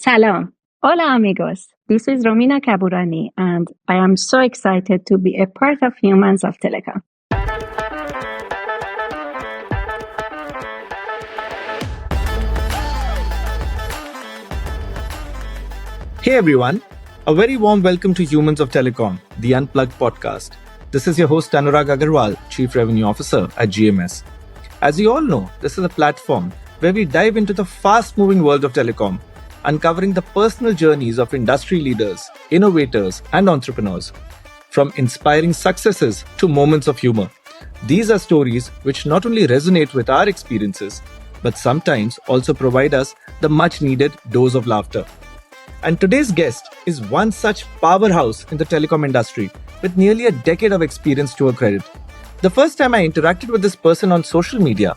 Salam. Hola, amigos. This is Romina Kaboorani, and I am so excited to be a part of Humans of Telecom. Hey everyone, a very warm welcome to Humans of Telecom, the Unplugged podcast. This is your host Anurag Aggarwal, Chief Revenue Officer at GMS. As you all know, this is a platform where we dive into the fast-moving world of telecom, uncovering the personal journeys of industry leaders, innovators, and entrepreneurs. From inspiring successes to moments of humor. These are stories which not only resonate with our experiences, but sometimes also provide us the much-needed dose of laughter. And today's guest is one such powerhouse in the telecom industry with nearly a decade of experience to her credit. The first time I interacted with this person on social media,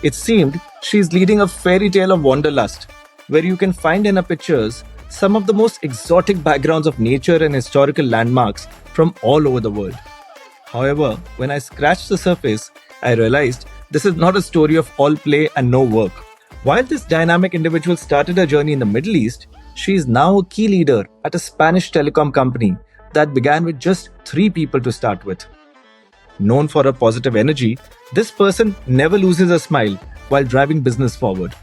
it seemed she's leading a fairy tale of wanderlust, where you can find in her pictures some of the most exotic backgrounds of nature and historical landmarks from all over the world. However, when I scratched the surface, I realized this is not a story of all play and no work. While this dynamic individual started her journey in the Middle East, she is now a key leader at a Spanish telecom company that began with just 3 people to start with. Known for her positive energy, this person never loses a smile while driving business forward.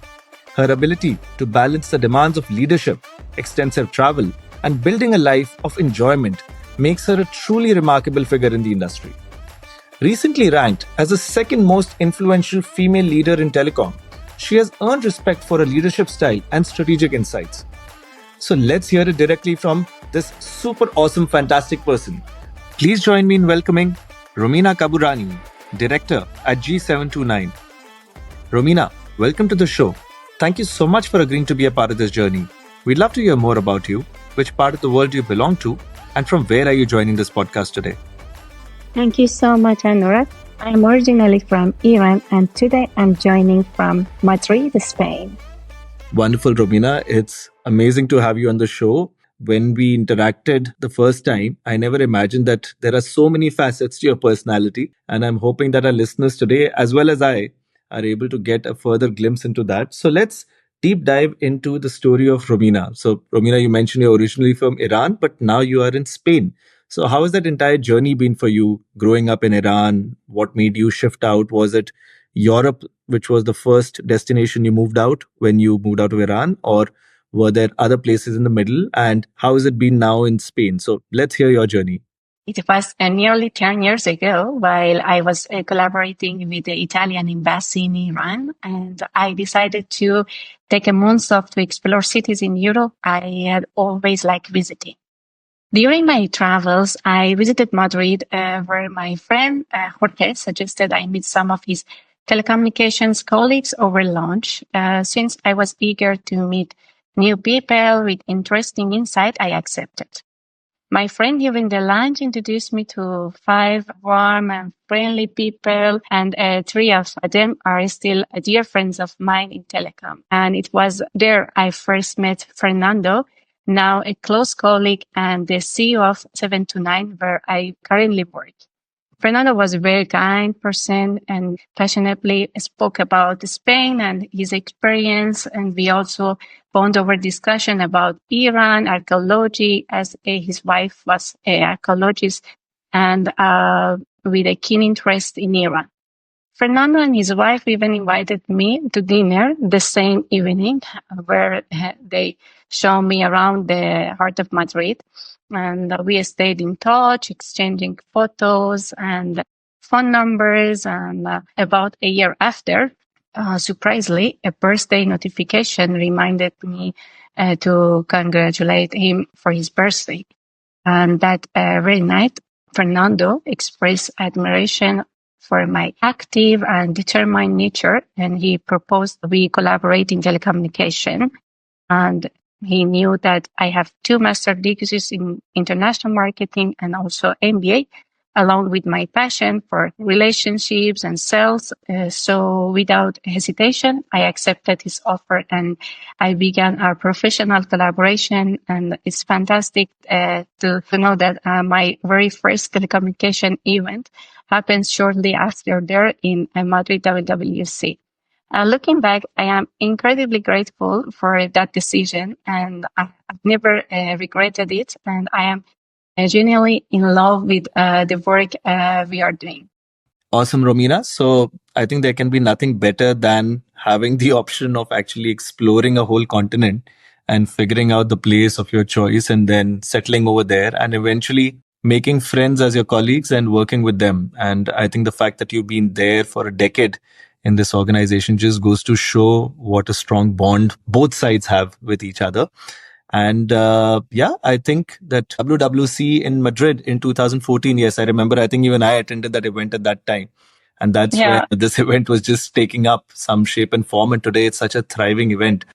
Her ability to balance the demands of leadership, extensive travel, and building a life of enjoyment makes her a truly remarkable figure in the industry. Recently ranked as the second most influential female leader in telecom, she has earned respect for her leadership style and strategic insights. So let's hear it directly from this super awesome, fantastic person. Please join me in welcoming Romina Kaboorani, Director at G729. Romina, welcome to the show. Thank you so much for agreeing to be a part of this journey. We'd love to hear more about you, which part of the world do you belong to, and from where are you joining this podcast today? Thank you so much, Anurag. I'm originally from Iran, and today I'm joining from Madrid, Spain. Wonderful, Romina. It's amazing to have you on the show. When we interacted the first time, I never imagined that there are so many facets to your personality. And I'm hoping that our listeners today, as well as I, are able to get a further glimpse into that. So let's deep dive into the story of Romina. So, Romina, you mentioned you're originally from Iran, but now you are in Spain. So, how has that entire journey been for you growing up in Iran? What made you shift out? Was it Europe, which was the first destination you moved out when you moved out of Iran, or were there other places in the middle? And how has it been now in Spain? So let's hear your journey. It was nearly 10 years ago while I was collaborating with the Italian embassy in Iran, and I decided to take a month off to explore cities in Europe I had always liked visiting. During my travels, I visited Madrid, where my friend Jorge suggested I meet some of his telecommunications colleagues over lunch. Since I was eager to meet new people with interesting insight, I accepted. My friend during the lunch introduced me to 5 warm and friendly people, and 3 of them are still dear friends of mine in telecom. And it was there I first met Fernando, now a close colleague and the CEO of 729, where I currently work. Fernando was a very kind person and passionately spoke about Spain and his experience. And we also bond over discussion about Iran, archaeology, as his wife was an archaeologist, and with a keen interest in Iran. Fernando and his wife even invited me to dinner the same evening, where they showed me around the heart of Madrid. And we stayed in touch, exchanging photos and phone numbers. And about a year after, surprisingly, a birthday notification reminded me to congratulate him for his birthday. And that very night, Fernando expressed admiration for my active and determined nature, and he proposed we collaborate in telecommunication. And he knew that I have 2 master degrees in international marketing and also MBA, along with my passion for relationships and sales. So without hesitation, I accepted his offer and I began our professional collaboration. And it's fantastic to know that my very first telecommunication event happened shortly after there in Madrid WWC. Looking back, I am incredibly grateful for that decision, and I've never regretted it. And I am genuinely in love with the work we are doing. Awesome, Romina. So I think there can be nothing better than having the option of actually exploring a whole continent and figuring out the place of your choice and then settling over there and eventually making friends as your colleagues and working with them. And I think the fact that you've been there for a decade in this organization just goes to show what a strong bond both sides have with each other. And yeah, I think that WWC in Madrid in 2014, yes, I remember. I think even I attended that event at that time. And that's when Yeah. this event was just taking up some shape and form. And today it's such a thriving event.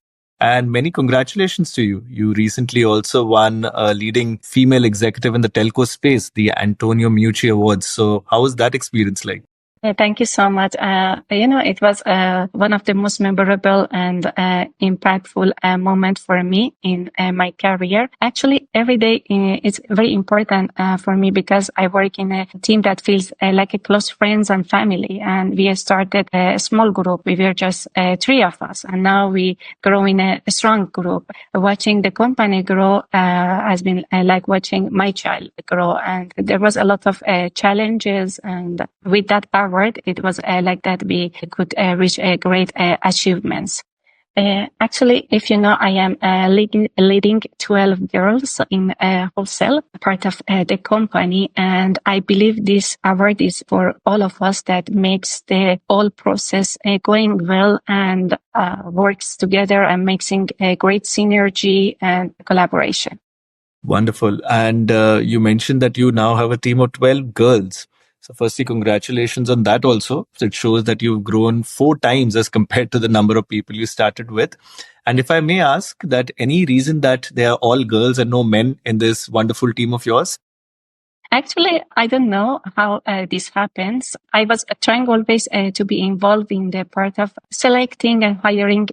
And many congratulations to you. You recently also won a leading female executive in the telco space, the Antonio Mucci Awards. So, how was that experience like? Thank you so much. It was one of the most memorable and impactful moment for me in my career. Actually, every day is very important for me because I work in a team that feels like a close friends and family. And we started a small group. We were just three of us, and now we grow in a strong group. Watching the company grow has been like watching my child grow, and there was a lot of challenges, and with that power, it was like that we could reach great achievements. Actually, if you know, I am leading 12 girls in wholesale, part of the company. And I believe this award is for all of us that makes the whole process going well and works together and making a great synergy and collaboration. Wonderful. And you mentioned that you now have a team of 12 girls. So, firstly, congratulations on that also. It shows that you've grown 4 times as compared to the number of people you started with. And if I may ask, that any reason that they are all girls and no men in this wonderful team of yours? Actually, I don't know how this happens. I was trying always to be involved in the part of selecting and hiring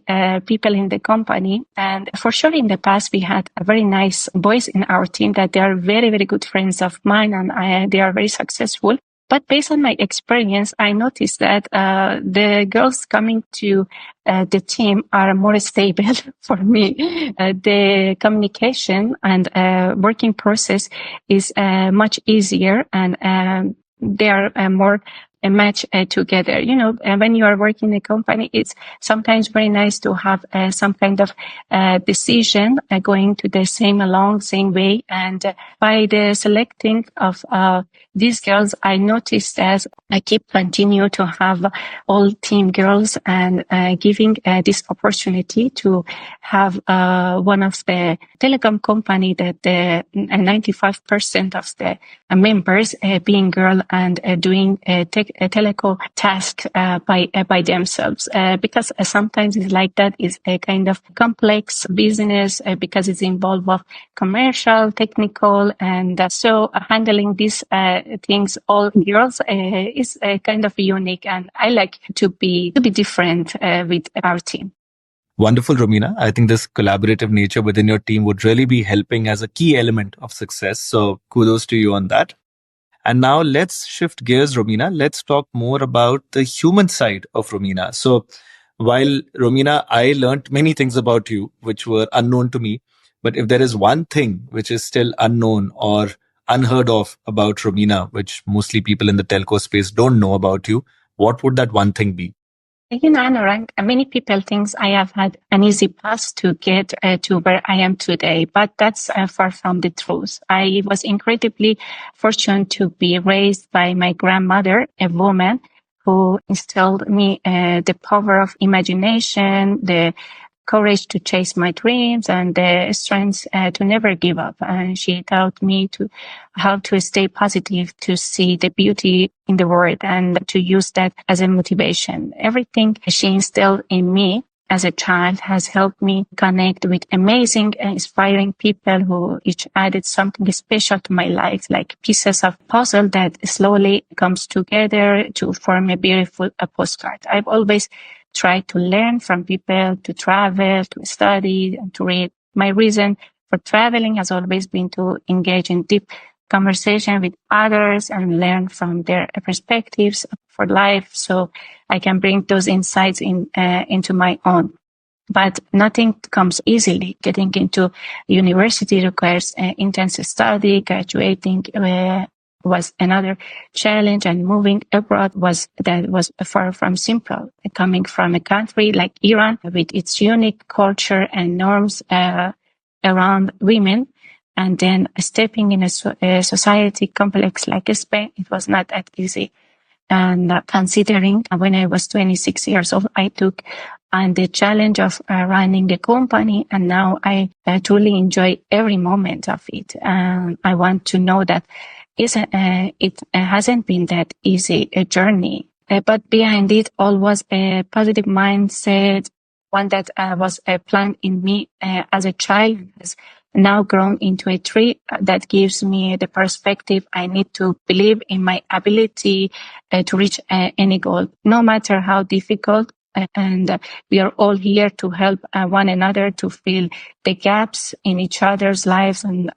people in the company. And for sure, in the past, we had a very nice boys in our team that they are very, very good friends of mine, and they are very successful. But based on my experience, I noticed that the girls coming to the team are more stable for me. The communication and working process is much easier, and they are more a match together. When you are working in a company, it's sometimes very nice to have some kind of decision going to the same way. And by the selecting of these girls, I noticed that I keep continue to have all team girls and giving this opportunity to have one of the telecom company that the 95% of the members being girl and doing teleco task by themselves, because sometimes it's like that is a kind of complex business because it's involved with commercial, technical, and so handling these things all girls is kind of unique, and I like to be different with our team. Wonderful, Romina. I think this collaborative nature within your team would really be helping as a key element of success. So kudos to you on that. And now let's shift gears, Romina. Let's talk more about the human side of Romina. So while Romina, I learned many things about you, which were unknown to me. But if there is one thing which is still unknown or unheard of about Romina, which mostly people in the telco space don't know about you, what would that one thing be? Anurag, many people think I have had an easy path to get to where I am today, but that's far from the truth. I was incredibly fortunate to be raised by my grandmother, a woman who instilled me the power of imagination, the courage to chase my dreams, and the strength to never give up. And she taught me to how to stay positive, to see the beauty in the world, and to use that as a motivation. Everything she instilled in me as a child has helped me connect with amazing and inspiring people who each added something special to my life, like pieces of puzzle that slowly comes together to form a beautiful postcard. I've always tried to learn from people, to travel, to study, and to read. My reason for traveling has always been to engage in deep conversation with others and learn from their perspectives for life. So I can bring those insights into my own. But nothing comes easily. Getting into university requires intense study. Graduating was another challenge, and moving abroad was far from simple. Coming from a country like Iran with its unique culture and norms around women, and then stepping in a society complex like Spain, it was not that easy. And considering when I was 26 years old, I took on the challenge of running a company, and now I truly enjoy every moment of it. I want to know that it hasn't been that easy a journey, but behind it all was a positive mindset, one that was planted in me as a child, has now grown into a tree that gives me the perspective I need to believe in my ability to reach any goal, no matter how difficult. And we are all here to help one another to fill the gaps in each other's lives, and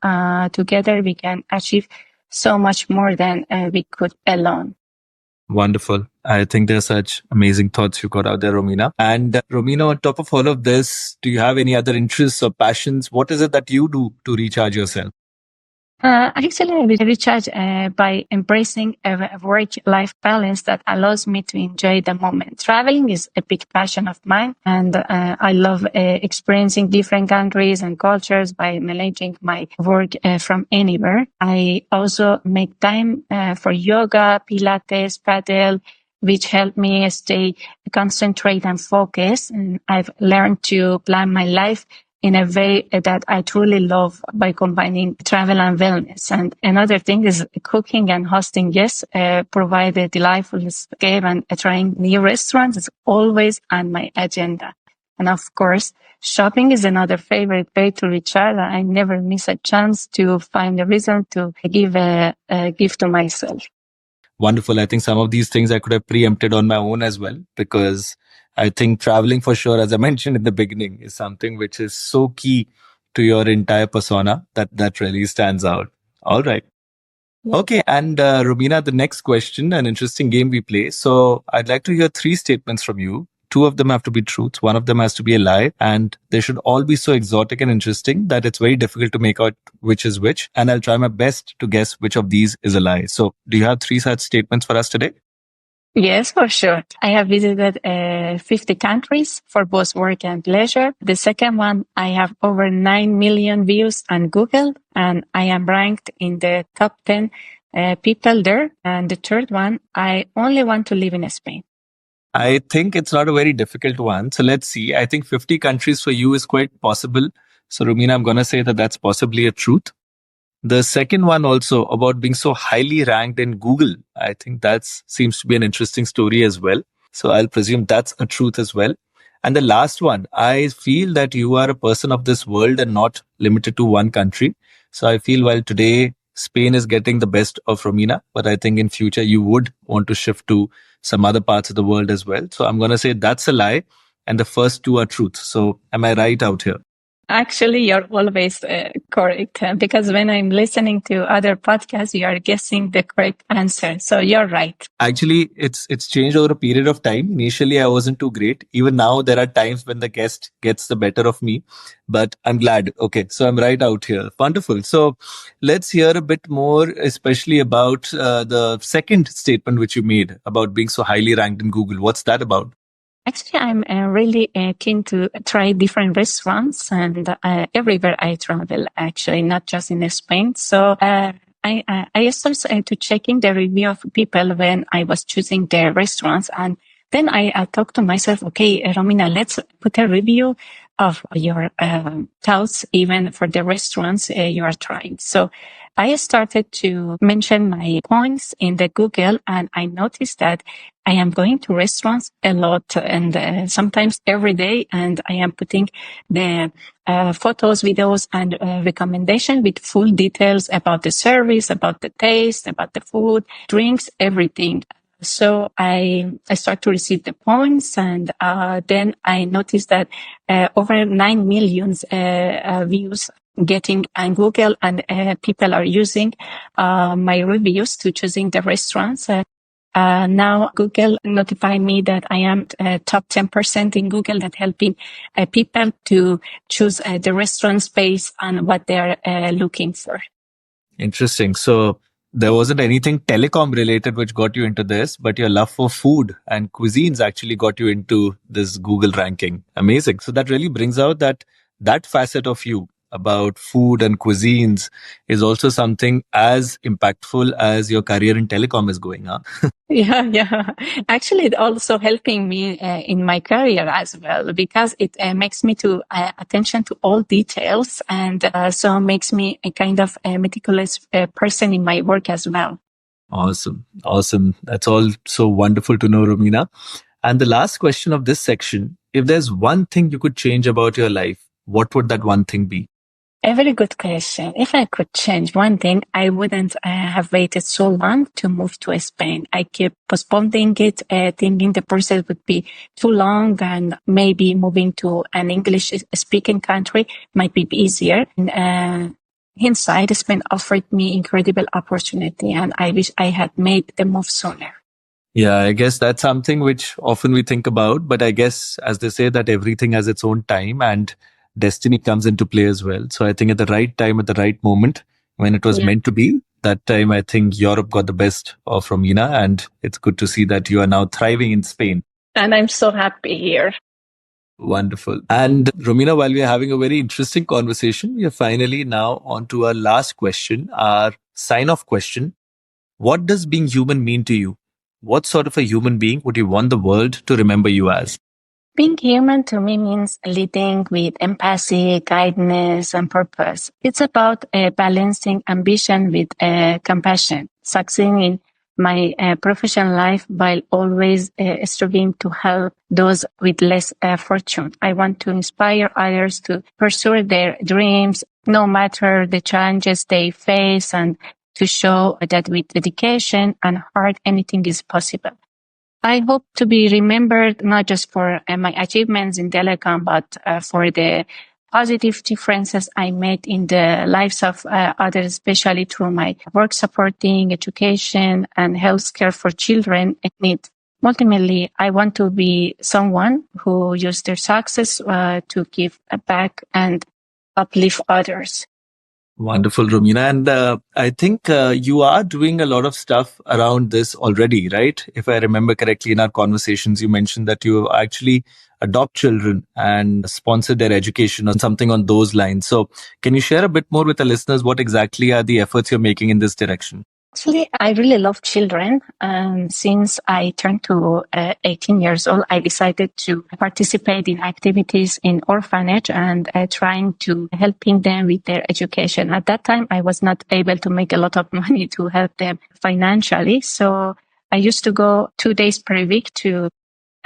together we can achieve so much more than we could alone. Wonderful. I think there's such amazing thoughts you got out there, Romina. And Romina, on top of all of this, do you have any other interests or passions? What is it that you do to recharge yourself? Actually, I will recharge by embracing a work-life balance that allows me to enjoy the moment. Traveling is a big passion of mine, and I love experiencing different countries and cultures by managing my work from anywhere. I also make time for yoga, Pilates, paddle, which help me stay concentrated and focused. And I've learned to plan my life in a way that I truly love by combining travel and wellness. And another thing is cooking and hosting guests, provide a delightful escape, and trying new restaurants is always on my agenda. And of course, shopping is another favorite way to recharge. I never miss a chance to find a reason to give a gift to myself. Wonderful. I think some of these things I could have preempted on my own as well, because I think traveling for sure, as I mentioned in the beginning, is something which is so key to your entire persona that really stands out. All right. Okay. And Romina, the next question, an interesting game we play. So I'd like to hear three statements from you. Two of them have to be truths. One of them has to be a lie. And they should all be so exotic and interesting that it's very difficult to make out which is which. And I'll try my best to guess which of these is a lie. So do you have three such statements for us today? Yes, for sure. I have visited 50 countries for both work and pleasure. The second one, I have over 9 million views on Google, and I am ranked in the top 10 people there. And the third one, I only want to live in Spain. I think it's not a very difficult one. So let's see. I think 50 countries for you is quite possible. So Romina, I'm going to say that that's possibly a truth. The second one also about being so highly ranked in Google. I think that seems to be an interesting story as well. So I'll presume that's a truth as well. And the last one, I feel that you are a person of this world and not limited to one country. So I feel while today Spain is getting the best of Romina, but I think in future you would want to shift to some other parts of the world as well. So I'm going to say that's a lie. And the first two are truths. So am I right out here? Actually, you're always correct, because when I'm listening to other podcasts, you are guessing the correct answer. So you're right. Actually, it's changed over a period of time. Initially, I wasn't too great. Even now, there are times when the guest gets the better of me, but I'm glad. Okay, so I'm right out here. Wonderful. So let's hear a bit more, especially about the second statement which you made about being so highly ranked in Google. What's that about? Actually, I'm really keen to try different restaurants, and everywhere I travel, actually, not just in Spain. So I started to checking the review of people when I was choosing the restaurants. And then I talked to myself, okay, Romina, let's put a review of your thoughts, even for the restaurants you are trying. So I started to mention my points in the Google, and I noticed that I am going to restaurants a lot, and sometimes every day, and I am putting the photos, videos, and recommendation with full details about the service, about the taste, about the food, drinks, everything. So I start to receive the points, and then I noticed that over 9 million views getting on Google, and people are using my reviews to choosing the restaurants. Now Google notified me that I am top 10% in Google, that helping people to choose the restaurants based on what they're looking for. Interesting. So there wasn't anything telecom related which got you into this, but your love for food and cuisines actually got you into this Google ranking. Amazing. So that really brings out that facet of you about food and cuisines is also something as impactful as your career in telecom is going, huh? Yeah. Actually, it also helping me in my career as well, because it makes me to attention to all details, and so makes me a kind of a meticulous person in my work as well. Awesome. Awesome. That's all so wonderful to know, Romina. And the last question of this section, if there's one thing you could change about your life, what would that one thing be? A very good question. If I could change one thing, I wouldn't have waited so long to move to Spain. I kept postponing it, thinking the process would be too long, and maybe moving to an English speaking country might be easier. And, hindsight, Spain offered me incredible opportunity, and I wish I had made the move sooner. Yeah, I guess that's something which often we think about, but I guess as they say that everything has its own time and destiny comes into play as well. So I think at the right time, at the right moment, when it was meant to be, that time I think Europe got the best of Romina, and it's good to see that you are now thriving in Spain. And I'm so happy here. Wonderful. And Romina, while we are having a very interesting conversation, we are finally now on to our last question, our sign-off question. What does being human mean to you? What sort of a human being would you want the world to remember you as? Being human to me means leading with empathy, kindness, and purpose. It's about balancing ambition with compassion, succeeding in my professional life while always striving to help those with less fortune. I want to inspire others to pursue their dreams, no matter the challenges they face, and to show that with dedication and heart, anything is possible. I hope to be remembered not just for my achievements in telecom, but for the positive differences I made in the lives of others, especially through my work supporting education and healthcare for children in need. Ultimately, I want to be someone who used their success to give back and uplift others. Wonderful, Romina. And I think you are doing a lot of stuff around this already, right? If I remember correctly, in our conversations, you mentioned that you actually adopt children and sponsor their education or something on those lines. So can you share a bit more with the listeners? What exactly are the efforts you're making in this direction? Actually, I really love children. Since I turned to 18 years old, I decided to participate in activities in orphanage and trying to helping them with their education. At that time, I was not able to make a lot of money to help them financially. So I used to go 2 days per week to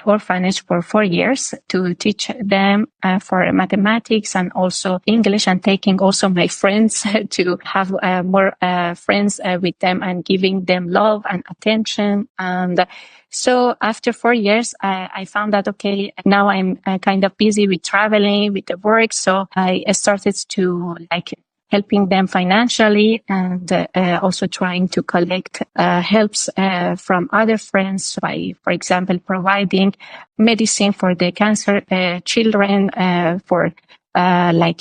orphanage for 4 years to teach them for mathematics and also English, and taking also my friends to have more friends with them and giving them love and attention. And so after 4 years, I found that, okay, now I'm kind of busy with traveling, with the work. So I started to helping them financially, and also trying to collect helps from other friends by, for example, providing medicine for the cancer children, for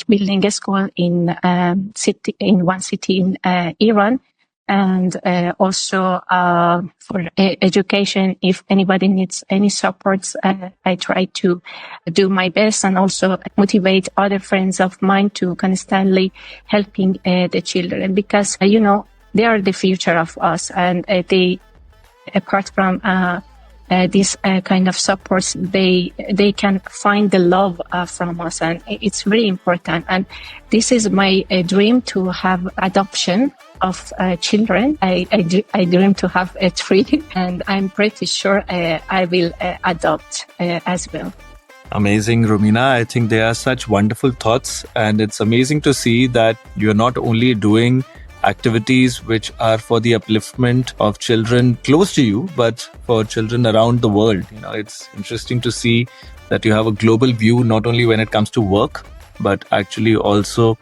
building a school in one city in Iran. And also for education, if anybody needs any supports, I try to do my best, and also motivate other friends of mine to constantly helping the children, because they are the future of us, and they, apart from this kind of supports, they can find the love from us, and it's very important. And this is my dream, to have adoption of children. I dream to have 3, and I'm pretty sure I will adopt as well. Amazing, Romina. I think they are such wonderful thoughts, and it's amazing to see that you're not only doing activities which are for the upliftment of children close to you, but for children around the world. It's interesting to see that you have a global view, not only when it comes to work, but actually also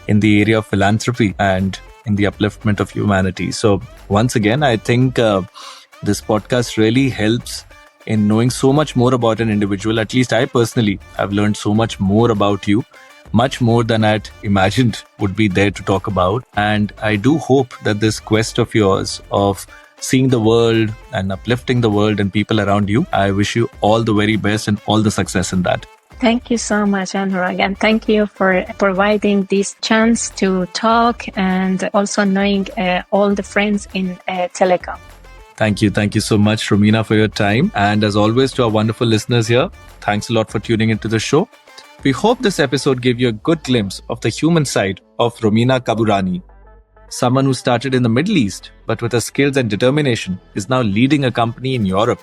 in the area of philanthropy and in the upliftment of humanity. So once again, I think this podcast really helps in knowing so much more about an individual. At least I personally have learned so much more about you, much more than I'd imagined would be there to talk about. And I do hope that this quest of yours of seeing the world and uplifting the world and people around you, I wish you all the very best and all the success in that. Thank you so much, Anurag, and thank you for providing this chance to talk and also knowing all the friends in Telecom. Thank you. Thank you so much, Romina, for your time. And as always, to our wonderful listeners here, thanks a lot for tuning into the show. We hope this episode gave you a good glimpse of the human side of Romina Kaboorani. Someone who started in the Middle East, but with her skills and determination, is now leading a company in Europe.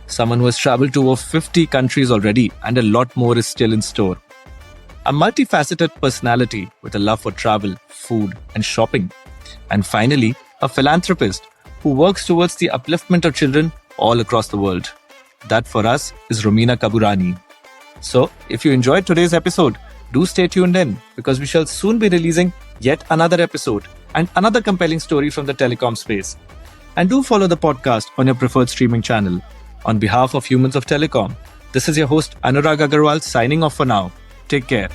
Someone who has traveled to over 50 countries already, and a lot more is still in store. A multifaceted personality with a love for travel, food, and shopping. And finally, a philanthropist who works towards the upliftment of children all across the world. That for us is Romina Kaboorani. So, if you enjoyed today's episode, do stay tuned in, because we shall soon be releasing yet another episode and another compelling story from the telecom space. And do follow the podcast on your preferred streaming channel. On behalf of Humans of Telecom, this is your host Anurag Aggarwal signing off for now. Take care.